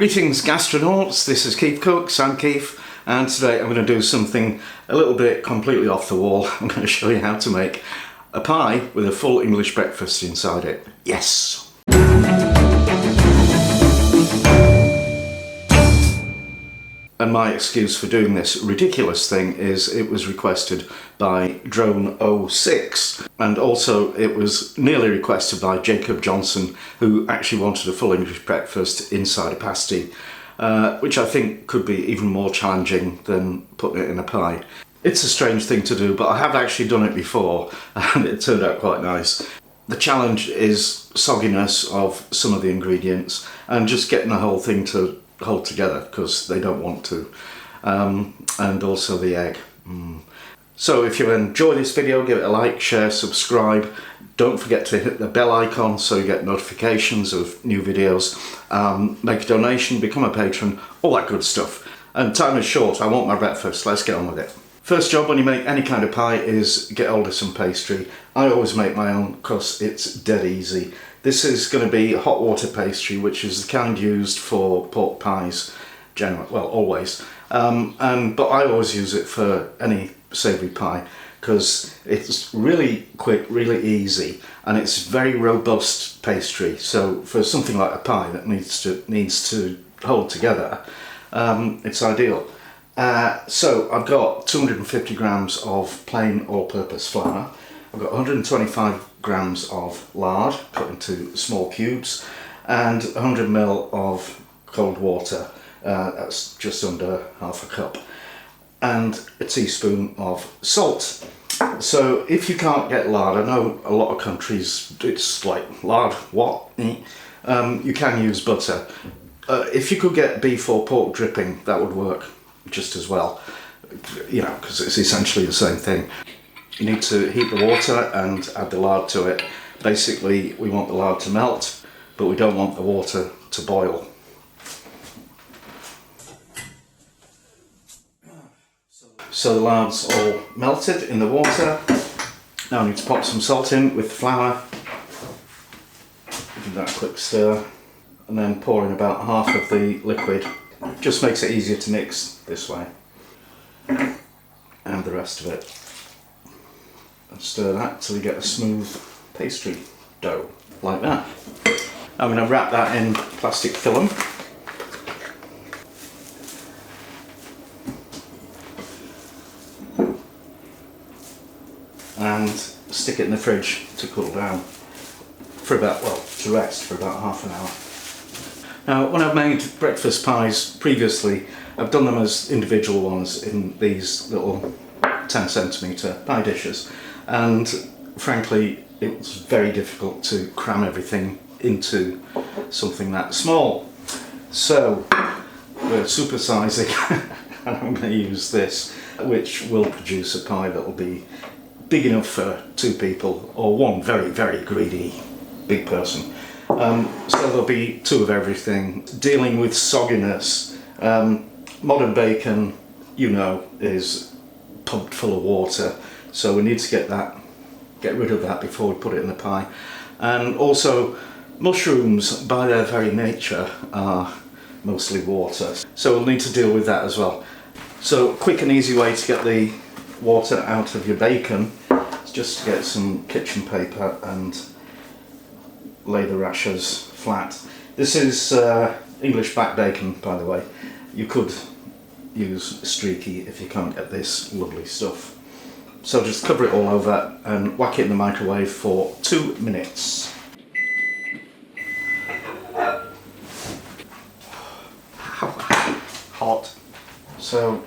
Greetings gastronauts, this is KeefCooks, I'm Keef, and today I'm going to do something a little bit completely off the wall. I'm going to show you how to make a pie with a full English breakfast inside it. Yes! And my excuse for doing this ridiculous thing is it was requested by Drone06, and also it was nearly requested by Jacob Johnson, who actually wanted a full English breakfast inside a pasty, which I think could be even more challenging than putting it in a pie. It's a strange thing to do, but I have actually done it before and it turned out quite nice. The challenge is sogginess of some of the ingredients and just getting the whole thing to hold together because they don't want to, and also the egg. So if you enjoy this video, give it a like, share, subscribe. Don't forget to hit the bell icon so you get notifications of new videos. Make a donation, become a patron, all that good stuff. And time is short, I want my breakfast, let's get on with it. First job when you make any kind of pie is get hold of some pastry. I always make my own because it's dead easy. This is going to be hot water pastry, which is the kind used for pork pies, generally, well, always. But I always use it for any savoury pie because it's really quick, really easy, and it's very robust pastry. So for something like a pie that needs to hold together, it's ideal. So I've got 250 grams of plain all-purpose flour. I've got 125 grams of lard cut into small cubes and 100 ml of cold water, that's just under half a cup, and a teaspoon of salt. So if you can't get lard, I know a lot of countries it's like lard, what? You can use butter. If you could get beef or pork dripping, that would work just as well, you know, because it's essentially the same thing. You need to heat the water and add the lard to it. Basically, we want the lard to melt, but we don't want the water to boil. So the lard's all melted in the water. Now I need to pop some salt in with the flour. Give that a quick stir, and then pour in about half of the liquid. Just makes it easier to mix this way. And the rest of it. And stir that till you get a smooth pastry dough, like that. I'm going to wrap that in plastic film. And stick it in the fridge to cool down for about, well, to rest for about half an hour. Now, when I've made breakfast pies previously, I've done them as individual ones in these little 10cm pie dishes, and frankly it was very difficult to cram everything into something that small. So we're supersizing and I'm going to use this, which will produce a pie that will be big enough for two people or one very, very greedy big person. So there'll be two of everything. Dealing with sogginess, modern bacon, you know, is pumped full of water, so we need to get rid of that before we put it in the pie. And also, mushrooms by their very nature are mostly water, so we'll need to deal with that as well. So quick and easy way to get the water out of your bacon is just to get some kitchen paper and lay the rashers flat. This is English back bacon, by the way. You could use streaky if you can't get this lovely stuff. So just cover it all over and whack it in the microwave for 2 minutes. Hot. So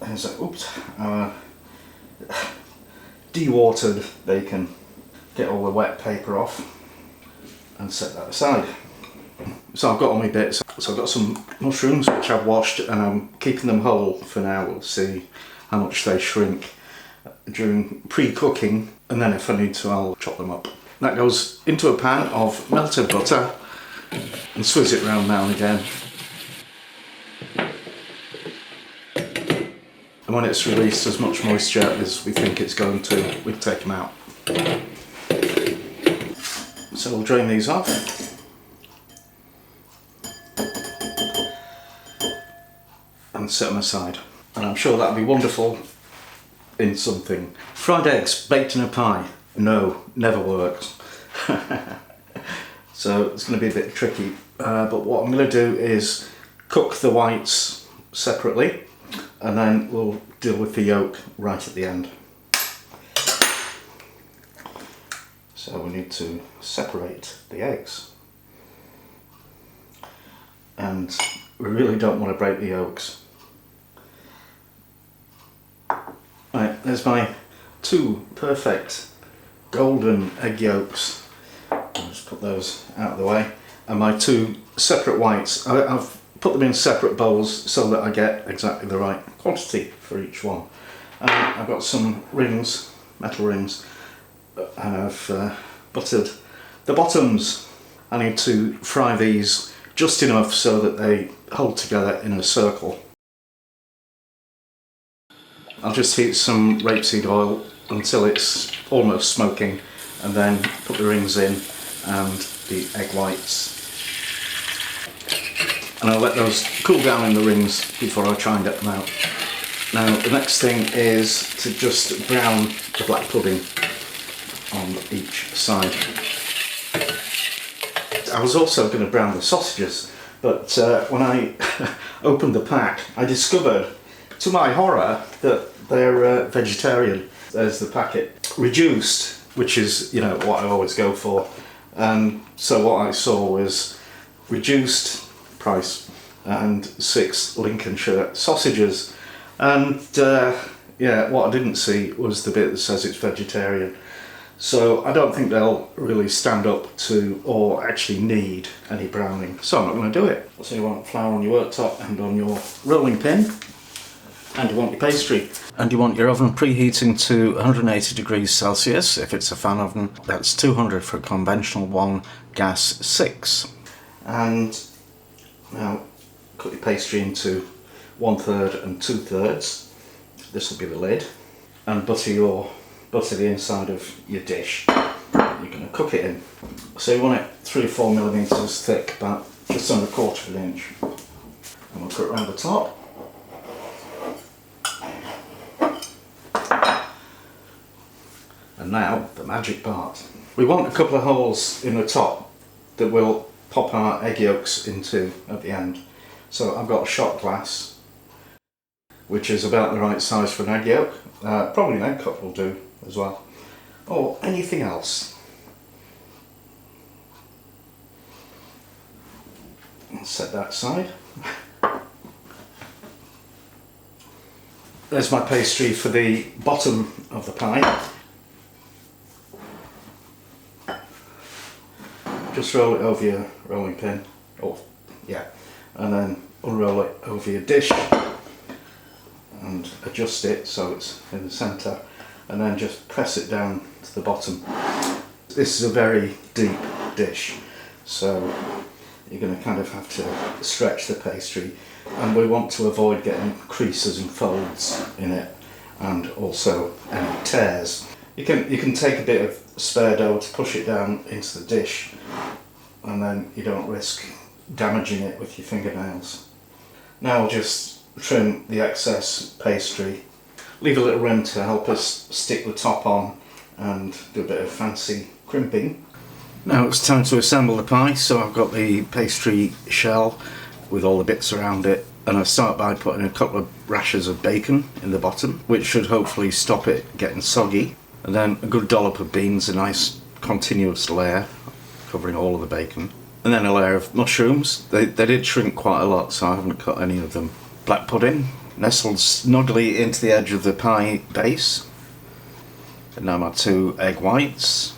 here's our dewatered bacon. Get all the wet paper off and set that aside. So I've got all my bits. So I've got some mushrooms which I've washed and I'm keeping them whole for now. We'll see how much they shrink during pre-cooking, and then if I need to I'll chop them up. That goes into a pan of melted butter and swizz it around now and again. And when it's released as much moisture as we think it's going to, we take them out. So we'll drain these off. and set them aside. And I'm sure that'll be wonderful in something. Fried eggs baked in a pie. No, never works. So it's going to be a bit tricky. But what I'm going to do is cook the whites separately, and then we'll deal with the yolk right at the end. So we need to separate the eggs. And we really don't want to break the yolks. Right, there's my 2 perfect golden egg yolks. I'll just put those out of the way. And my 2 separate whites. I've put them in separate bowls so that I get exactly the right quantity for each one. I've got some rings, metal rings, and I've buttered the bottoms. I need to fry these just enough so that they hold together in a circle. I'll just heat some rapeseed oil until it's almost smoking, and then put the rings in and the egg whites. And I'll let those cool down in the rings before I try and get them out. Now the next thing is to just brown the black pudding on each side. I was also going to brown the sausages, but when I opened the pack I discovered, to my horror, that they're vegetarian. There's the packet. Reduced, which is, you know, what I always go for. And so what I saw was reduced price and 6 Lincolnshire sausages. And yeah, what I didn't see was the bit that says it's vegetarian. So I don't think they'll really stand up to or actually need any browning. So I'm not going to do it. So you want flour on your worktop and on your rolling pin. And you want your pastry. And you want your oven preheating to 180 degrees Celsius if it's a fan oven. That's 200 for a conventional one, gas 6. And now cut your pastry into 1/3 and 2/3. This will be the lid. And butter the inside of your dish. You're going to cook it in. So you want it 3 or 4 millimeters thick, about just under 1/4 of an inch. And we'll cut around the top. And now, the magic part. We want a couple of holes in the top that we'll pop our egg yolks into at the end. So I've got a shot glass, which is about the right size for an egg yolk. Probably an egg cup will do as well. Or anything else. I'll set that aside. There's my pastry for the bottom of the pie. Just roll it over your rolling pin, and then unroll it over your dish and adjust it so it's in the centre, and then just press it down to the bottom. This is a very deep dish, so you're going to kind of have to stretch the pastry, and we want to avoid getting creases and folds in it, and also any tears. You can take a bit of spare dough to push it down into the dish, and then you don't risk damaging it with your fingernails. Now I'll just trim the excess pastry, leave a little rim to help us stick the top on, and do a bit of fancy crimping. Now it's time to assemble the pie, so I've got the pastry shell with all the bits around it, and I start by putting a couple of rashers of bacon in the bottom, which should hopefully stop it getting soggy. And then a good dollop of beans, a nice continuous layer covering all of the bacon. And then a layer of mushrooms. They did shrink quite a lot, so I haven't cut any of them. Black pudding, nestled snugly into the edge of the pie base. And now my 2 egg whites.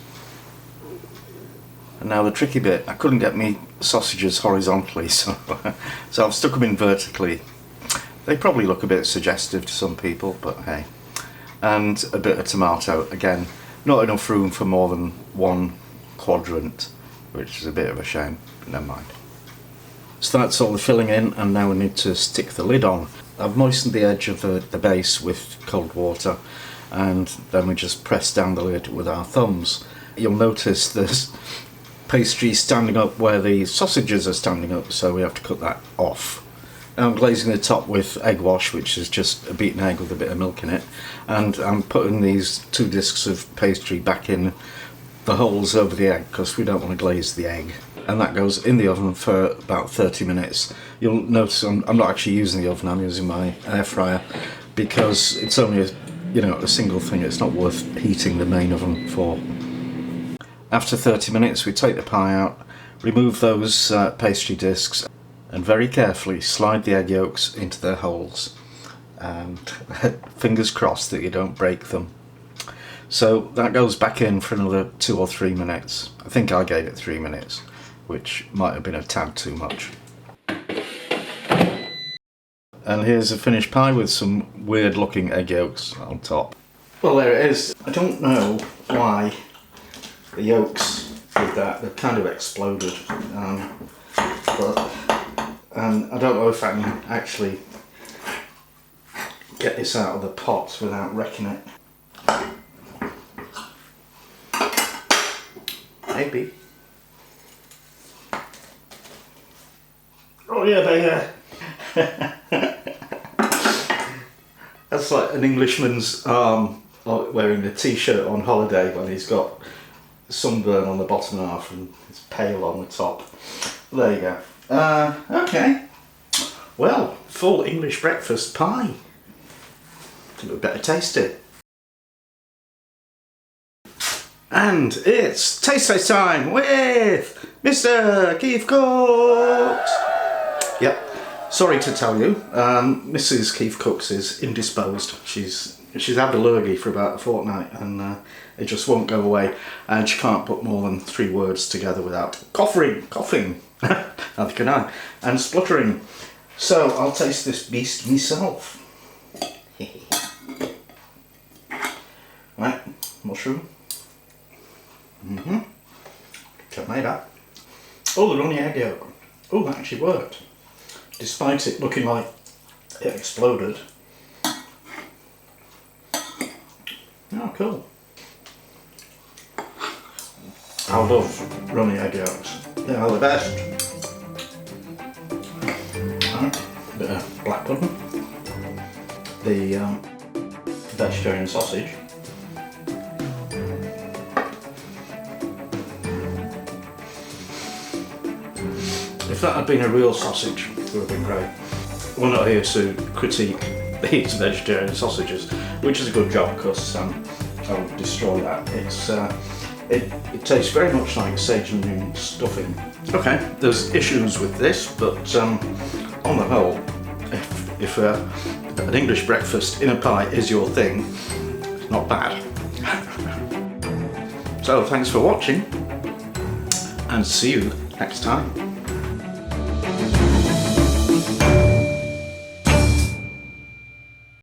And now the tricky bit, I couldn't get me sausages horizontally, so I've stuck them in vertically. They probably look a bit suggestive to some people, but hey. And a bit of tomato, again, not enough room for more than 1 quadrant, which is a bit of a shame, but never mind. So that's all the filling in, and now we need to stick the lid on. I've moistened the edge of the base with cold water, and then we just press down the lid with our thumbs. You'll notice there's pastry standing up where the sausages are standing up, so we have to cut that off. I'm glazing the top with egg wash, which is just a beaten egg with a bit of milk in it, and I'm putting these 2 discs of pastry back in the holes over the egg because we don't want to glaze the egg. And that goes in the oven for about 30 minutes. You'll notice I'm not actually using the oven, I'm using my air fryer because it's only a single thing. It's not worth heating the main oven for. After 30 minutes we take the pie out, remove those pastry discs, and very carefully slide the egg yolks into their holes, and fingers crossed that you don't break them. So that goes back in for another 2 or 3 minutes. I think I gave it 3 minutes, which might have been a tad too much. And here's a finished pie with some weird looking egg yolks on top. Well, there it is. I don't know why the yolks did that. They've kind of exploded. But I don't know if I can actually get this out of the pot without wrecking it. Maybe. Oh yeah, that's like an Englishman's arm wearing a t-shirt on holiday when he's got sunburn on the bottom half and it's pale on the top. There you go. Okay. Well, full English breakfast pie. We better taste it. And it's taste test time with Mr. KeefCooks. Yep. Sorry to tell you, Mrs. KeefCooks is indisposed. She's had a lurgy for about a fortnight and it just won't go away, and she can't put more than 3 words together without coughing, neither can I, and spluttering. So I'll taste this beast myself. Right, mushroom. Tomato. Oh, the runny egg yolk. Oh, that actually worked. Despite it looking like it exploded. Oh, cool. I love runny egg yolks. They are the best. Right, bit of black pudding. The vegetarian sausage. If that had been a real sausage, it would have been great. We're not here to critique these vegetarian sausages, which is a good job because I'll destroy that. It tastes very much like sage and onion stuffing. Okay, there's issues with this, but on the whole, if an English breakfast in a pie is your thing, it's not bad. So thanks for watching, and see you next time.